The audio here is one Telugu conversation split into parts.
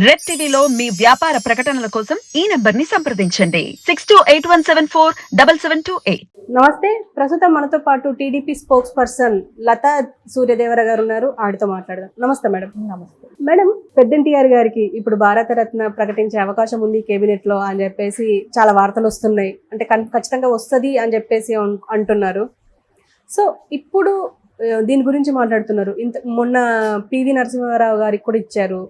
రెడ్ టీవీలో మీ వ్యాపార ప్రకటనల కోసం ఈ నంబర్ ని సంప్రదించండి 6281747728. నమస్తే. ప్రస్తుతం మనతో పాటు TDP spokesperson Latha Suryadevara గారు ఉన్నారు. ఆవిడతో మాట్లాడదాం. నమస్తే మేడం. నమస్తే మేడం, పెద్దంటిఆర్ గారికి ఇప్పుడు భారతరత్న ప్రకటించే అవకాశం ఉంది కేబినెట్ లో అని చెప్పేసి చాలా వార్తలు వస్తున్నాయి. అంటే ఖచ్చితంగా వస్తుంది అని చెప్పేసి అంటున్నారు. సో ఇప్పుడు దీని గురించి మాట్లాడుతున్నారు. మొన్న పివి నరసింహారావు గారికి కూడా ఇచ్చారు.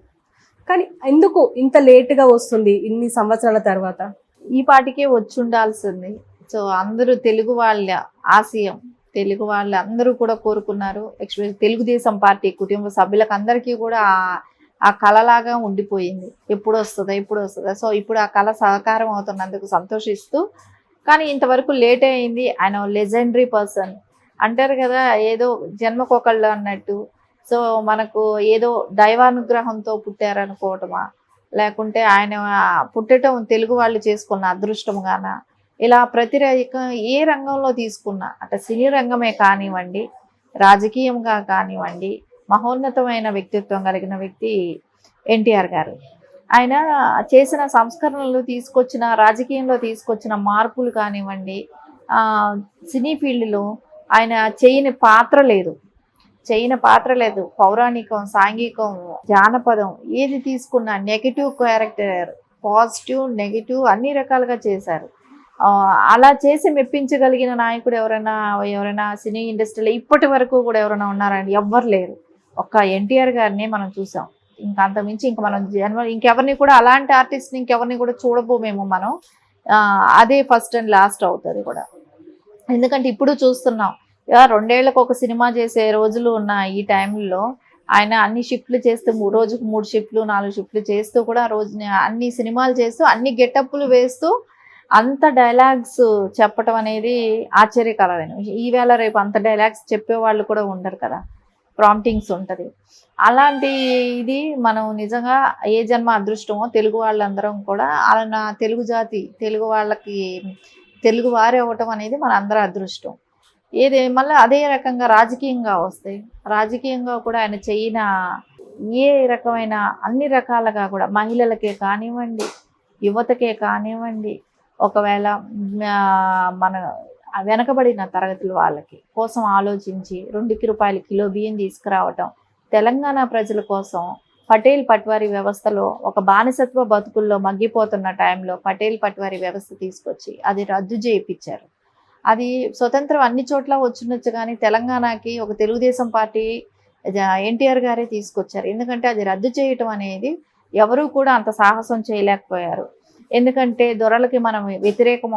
కానీ ఎందుకు ఇంత లేటుగా వస్తుంది ఇన్ని సంవత్సరాల తర్వాత? ఈ పాటికే వచ్చి ఉండాల్సింది. సో అందరూ తెలుగు వాళ్ళ ఆశయం, తెలుగు వాళ్ళు అందరూ కూడా కోరుకున్నారు. ఎక్స్పెషల్లీ తెలుగుదేశం పార్టీ కుటుంబ సభ్యులకు అందరికీ కూడా ఆ కళలాగా ఉండిపోయింది. ఎప్పుడు వస్తుందా. సో ఇప్పుడు ఆ కళ సహకారం అవుతున్నందుకు సంతోషిస్తూ, కానీ ఇంతవరకు లేట్ అయింది. ఆయన లెజెండరీ పర్సన్ అంటారు కదా, ఏదో జన్మకొకళ్ళు అన్నట్టు. సో మనకు ఏదో దైవానుగ్రహంతో పుట్టారనుకోవటమా, లేకుంటే ఆయన పుట్టడం తెలుగు వాళ్ళు చేసుకున్న అదృష్టంగాన, ఇలా ప్రతి ఏ రంగంలో తీసుకున్నా, అంటే సినీ రంగమే కానివ్వండి, రాజకీయంగా కానివ్వండి, మహోన్నతమైన వ్యక్తిత్వం కలిగిన వ్యక్తి ఎన్టీఆర్ గారు. ఆయన చేసిన సంస్కరణలు తీసుకొచ్చిన, రాజకీయంలో తీసుకొచ్చిన మార్పులు కానివ్వండి, సినీ ఫీల్డ్లో ఆయన చేయని పాత్ర లేదు. పౌరాణికం, సాంఘికం, జానపదం ఏది తీసుకున్నా నెగిటివ్ క్యారెక్టర్, పాజిటివ్, నెగిటివ్ అన్ని రకాలుగా చేశారు. అలా చేసి మెప్పించగలిగిన నాయకుడు ఎవరైనా సినీ ఇండస్ట్రీలో ఇప్పటి వరకు కూడా ఎవరైనా ఉన్నారండి? ఎవ్వరు లేరు. ఒక్క ఎన్టీఆర్ గారిని మనం చూసాం. ఇంకా అంతమించి ఇంక మనం ఇంకెవరిని కూడా, అలాంటి ఆర్టిస్ట్ని ఇంకెవరిని కూడా చూడబోమేమో మనం. అదే ఫస్ట్ అండ్ లాస్ట్ అవుతుంది కూడా. ఎందుకంటే ఇప్పుడు చూస్తున్నాం, 2 ఏళ్లకు ఒక సినిమా చేసే రోజులు ఉన్న ఈ టైంలో ఆయన అన్ని షిఫ్ట్లు చేస్తూ, రోజుకు 3 షిఫ్ట్లు 4 షిఫ్ట్లు చేస్తూ కూడా రోజుని అన్ని సినిమాలు చేస్తూ అన్ని గెటప్లు వేస్తూ అంత డైలాగ్స్ చెప్పటం అనేది ఆశ్చర్యకరమైన విషయం. ఈవేళ రేపు అంత డైలాగ్స్ చెప్పేవాళ్ళు కూడా ఉండరు కదా, ప్రాంప్టింగ్స్ ఉంటుంది. అలాంటి ఇది మనం నిజంగా ఏ జన్మ అదృష్టమో తెలుగు వాళ్ళందరం కూడా. అలా తెలుగు జాతి, తెలుగు వాళ్ళకి తెలుగు వారి అవ్వటం అనేది మన అందరి అదృష్టం. మళ్ళీ అదే రకంగా రాజకీయంగా వస్తాయి. రాజకీయంగా కూడా ఆయన చేయన ఏ రకమైన అన్ని రకాలుగా కూడా మహిళలకే కానివ్వండి, యువతకే కానివ్వండి, ఒకవేళ మన వెనకబడిన తరగతుల వాళ్ళకి కోసం ఆలోచించి 2 రూపాయల కిలో బియ్యం తీసుకురావటం, తెలంగాణ ప్రజల కోసం పటేల్ పట్వారీ వ్యవస్థలో ఒక బానిసత్వ బతుకుల్లో మగ్గిపోతున్న టైంలో పటేల్ పట్వారీ వ్యవస్థ తీసుకొచ్చి అది రద్దు చేయించారు. అది స్వతంత్రం అన్ని చోట్ల వచ్చిండొచ్చు, కానీ తెలంగాణకి ఒక తెలుగుదేశం పార్టీ ఎన్టీఆర్ గారే తీసుకొచ్చారు. ఎందుకంటే అది రద్దు చేయటం అనేది ఎవరూ కూడా అంత సాహసం చేయలేకపోయారు. ఎందుకంటే దొరలకి మనం వ్యతిరేకం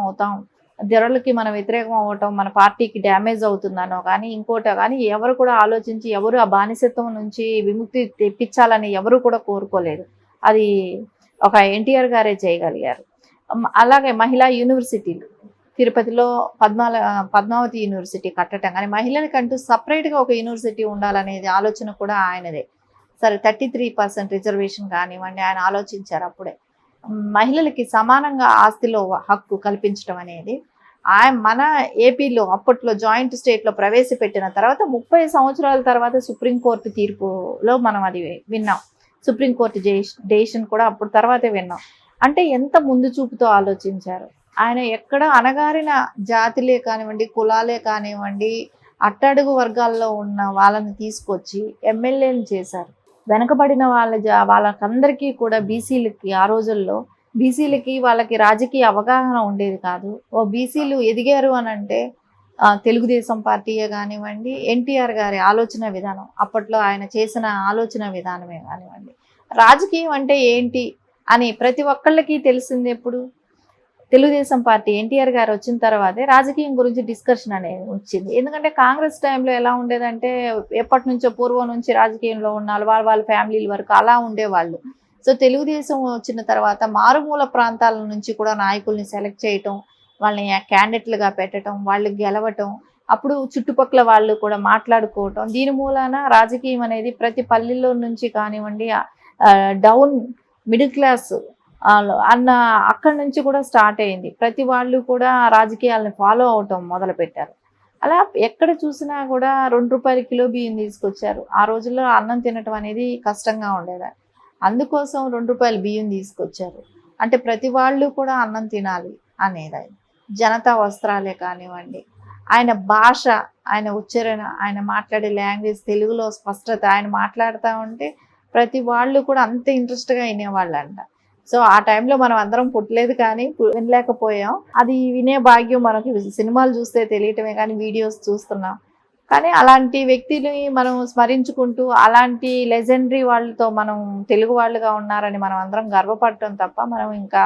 అవ్వటం మన పార్టీకి డ్యామేజ్ అవుతుందనో కానీ ఇంకోటో కానీ ఎవరు కూడా ఆలోచించి, ఎవరు ఆ బానిసత్వం నుంచి విముక్తి తెప్పించాలని ఎవరు కూడా కోరుకోలేదు. అది ఒక ఎన్టీఆర్ గారే చేయగలిగారు. అలాగే మహిళా యూనివర్సిటీలు, తిరుపతిలో పద్మావతి యూనివర్సిటీ కట్టడం, కానీ మహిళలకంటూ సపరేట్గా ఒక యూనివర్సిటీ ఉండాలనేది ఆలోచన కూడా ఆయనదే. సరే 33% రిజర్వేషన్ కానివ్వండి, ఆయన ఆలోచించారు అప్పుడే. మహిళలకి సమానంగా ఆస్తిలో హక్కు కల్పించడం అనేది మన ఏపీలో అప్పట్లో జాయింట్ స్టేట్లో ప్రవేశపెట్టిన తర్వాత 30 సంవత్సరాల తర్వాత సుప్రీంకోర్టు తీర్పులో మనం అది విన్నాం. సుప్రీంకోర్టు డెసిషన్ కూడా అప్పుడు తర్వాతే విన్నాం. అంటే ఎంత ముందు చూపుతో ఆలోచించారు ఆయన. ఎక్కడ అణగారిన జాతులే కానివ్వండి, కులాలే కానివ్వండి, అట్టడుగు వర్గాల్లో ఉన్న వాళ్ళని తీసుకొచ్చి ఎమ్మెల్యేలు చేశారు. వెనకబడిన వాళ్ళకందరికీ కూడా బీసీలకి, ఆ రోజుల్లో బీసీలకి వాళ్ళకి రాజకీయ అవగాహన ఉండేది కాదు. బీసీలు ఎదిగారు అని అంటే తెలుగుదేశం పార్టీయే కానివ్వండి, ఎన్టీఆర్ గారి ఆలోచన విధానం, అప్పట్లో ఆయన చేసిన ఆలోచన విధానమే కానివ్వండి. రాజకీయం అంటే ఏంటి అని ప్రతి ఒక్కళ్ళకి తెలిసింది ఎప్పుడు? తెలుగుదేశం పార్టీ ఎన్టీఆర్ గారు వచ్చిన తర్వాతే రాజకీయం గురించి డిస్కషన్ అనేది వచ్చింది. ఎందుకంటే కాంగ్రెస్ టైంలో ఎలా ఉండేదంటే, ఎప్పటి నుంచో పూర్వం నుంచి రాజకీయంలో ఉన్న వాళ్ళ ఫ్యామిలీల వరకు అలా ఉండేవాళ్ళు. సో తెలుగుదేశం వచ్చిన తర్వాత మారుమూల ప్రాంతాల నుంచి కూడా నాయకుల్ని సెలెక్ట్ చేయటం, వాళ్ళని క్యాండిడేట్లుగా పెట్టడం, వాళ్ళు గెలవటం, అప్పుడు చుట్టుపక్కల వాళ్ళు కూడా మాట్లాడుకోవటం, దీని మూలాన రాజకీయం అనేది ప్రతి పల్లెల్లో నుంచి కానివ్వండి, డౌన్ మిడిల్ క్లాస్ అక్కడి నుంచి కూడా స్టార్ట్ అయింది. ప్రతి వాళ్ళు కూడా రాజకీయాలను ఫాలో అవటం మొదలుపెట్టారు. అలా ఎక్కడ చూసినా కూడా 2 రూపాయల కిలో బియ్యం తీసుకొచ్చారు. ఆ రోజుల్లో అన్నం తినటం అనేది కష్టంగా ఉండేది. అందుకోసం ₹2 బియ్యం తీసుకొచ్చారు. అంటే ప్రతి వాళ్ళు కూడా అన్నం తినాలి అనేది ఆయన. జనతా వస్త్రాలే కానివ్వండి, ఆయన భాష, ఆయన ఉచ్చారణ, ఆయన మాట్లాడే లాంగ్వేజ్, తెలుగులో స్పష్టత, ఆయన మాట్లాడుతూ ఉంటే ప్రతి వాళ్ళు కూడా అంత ఇంట్రెస్ట్గా వినేవాళ్ళంట. సో ఆ టైంలో మనం అందరం పుట్టలేదు కానీ వినలేకపోయాం. అది వినే భాగ్యం మనకి సినిమాలు చూస్తే తెలియటమే కానీ వీడియోస్ చూస్తున్నాం. కానీ అలాంటి వ్యక్తిని మనం స్మరించుకుంటూ అలాంటి లెజెండరీ వాళ్ళతో మనం తెలుగు వాళ్ళుగా ఉన్నారని మనం అందరం గర్వపడటం తప్ప మనం ఇంకా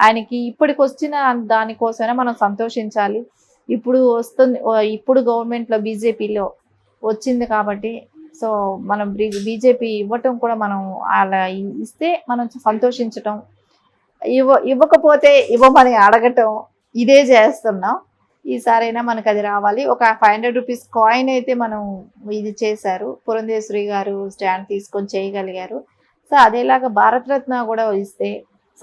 ఆయనకి ఇప్పటికి వచ్చిన దానికోసమే మనం సంతోషించాలి. ఇప్పుడు గవర్నమెంట్లో బీజేపీలో వచ్చింది కాబట్టి సో మనం బీజేపీ ఇవ్వటం కూడా మనం అలా ఇస్తే మనం సంతోషించటం, ఇవ్వకపోతే ఇవ్వమని అడగటం ఇదే చేస్తున్నాం. ఈసారైనా మనకు అది రావాలి. ఒక ₹500 కాయిన్ అయితే మనం ఇది చేశారు. పురంధేశ్వరి గారు స్టాండ్ తీసుకొని చేయగలిగారు. సో అదేలాగా భారతరత్న కూడా ఇస్తే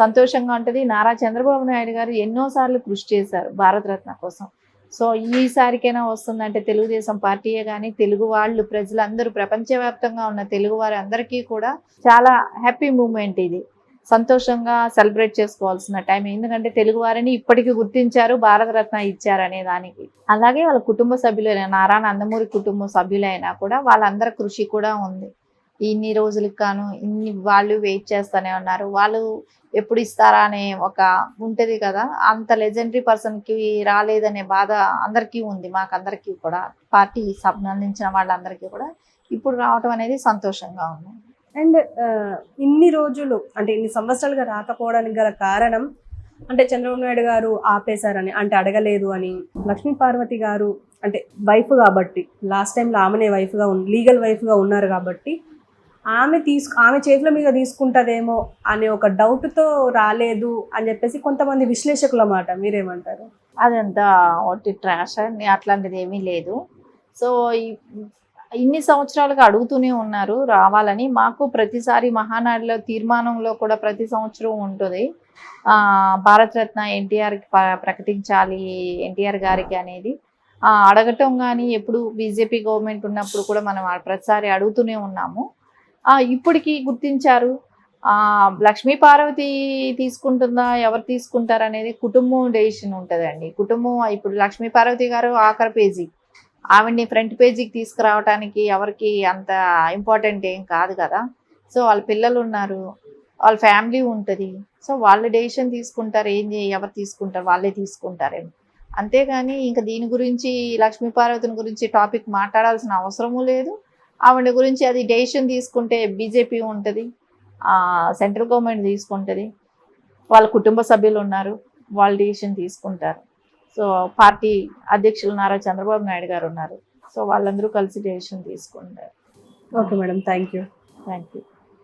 సంతోషంగా ఉంటుంది. నారా చంద్రబాబు నాయుడు గారు ఎన్నోసార్లు కృషి చేశారు భారతరత్న కోసం. సో ఈసారికైనా వస్తుందంటే తెలుగుదేశం పార్టీయే కానీ తెలుగు వాళ్ళు ప్రజలందరూ ప్రపంచవ్యాప్తంగా ఉన్న తెలుగు వారి అందరికీ కూడా చాలా హ్యాపీ మూమెంట్ ఇది. సంతోషంగా సెలబ్రేట్ చేసుకోవాల్సిన టైం. ఎందుకంటే తెలుగు వారిని ఇప్పటికీ గుర్తించారు, భారతరత్న ఇచ్చారు అనే దానికి. అలాగే వాళ్ళ కుటుంబ సభ్యులైన నారా నందమూరి కుటుంబ సభ్యులైనా కూడా వాళ్ళందరి కృషి కూడా ఉంది. ఇన్ని రోజులకు గాను వాళ్ళు వెయిట్ చేస్తూనే ఉన్నారు. వాళ్ళు ఎప్పుడు ఇస్తారా అనే ఒక ఉంటుంది కదా, అంత లెజెండరీ పర్సన్కి రాలేదనే బాధ అందరికీ ఉంది, మాకందరికీ కూడా, పార్టీ సంబంధించిన వాళ్ళందరికీ కూడా ఇప్పుడు రావటం అనేది సంతోషంగా ఉంది. అండ్ ఇన్ని రోజులు అంటే ఇన్ని సంవత్సరాలుగా రాకపోవడానికి గల కారణం అంటే చంద్రబాబు నాయుడు గారు ఆపేశారని, అంటే అడగలేదు అని, లక్ష్మీ పార్వతి గారు అంటే వైఫ్ కాబట్టి లాస్ట్ టైంలో ఆమెనే వైఫ్గా లీగల్ వైఫ్గా ఉన్నారు కాబట్టి ఆమె చేతుల మీద తీసుకుంటుందేమో అనే ఒక డౌట్తో రాలేదు అని చెప్పేసి కొంతమంది విశ్లేషకుల మాట. మీరేమంటారు? అదంతా ఒకటి ట్రాష్ అని అట్లాంటిది ఏమీ లేదు. సో ఇన్ని సంవత్సరాలుగా అడుగుతూనే ఉన్నారు రావాలని. మాకు ప్రతిసారి మహానాడులో తీర్మానంలో కూడా ప్రతి సంవత్సరం ఉంటుంది భారతరత్న ఎన్టీఆర్కి ప్రకటించాలి, ఎన్టీఆర్ గారికి అనేది అడగటం. కానీ ఎప్పుడు బీజేపీ గవర్నమెంట్ ఉన్నప్పుడు కూడా మనం ప్రతిసారి అడుగుతూనే ఉన్నాము. ఇప్పటికి గుర్తించారు. లక్ష్మీ పార్వతి తీసుకుంటుందా, ఎవరు తీసుకుంటారు అనేది కుటుంబం డెసిషన్ ఉంటుందండి. కుటుంబం ఇప్పుడు లక్ష్మీ పార్వతి గారు ఆఖరి పేజీ, ఆవిడ్ని ఫ్రంట్ పేజీకి తీసుకురావడానికి ఎవరికి అంత ఇంపార్టెంట్ ఏం కాదు కదా. సో వాళ్ళ పిల్లలు ఉన్నారు, వాళ్ళ ఫ్యామిలీ ఉంటుంది. సో వాళ్ళ డెసిషన్ తీసుకుంటారు, ఎవరు తీసుకుంటారు వాళ్ళే తీసుకుంటారేమో. అంతేగాని ఇంకా దీని గురించి లక్ష్మీ పార్వతిని గురించి టాపిక్ మాట్లాడాల్సిన అవసరము లేదు. ఆవిడ గురించి అది డెసిషన్ తీసుకుంటే బీజేపీ ఉంటుంది, సెంట్రల్ గవర్నమెంట్ తీసుకుంటుంది, వాళ్ళ కుటుంబ సభ్యులు ఉన్నారు, వాళ్ళు డెసిషన్ తీసుకుంటారు. సో పార్టీ అధ్యక్షులు నారా చంద్రబాబు నాయుడు గారు ఉన్నారు. సో వాళ్ళందరూ కలిసి డెసిషన్ తీసుకుంటారు. Okay madam, thank you.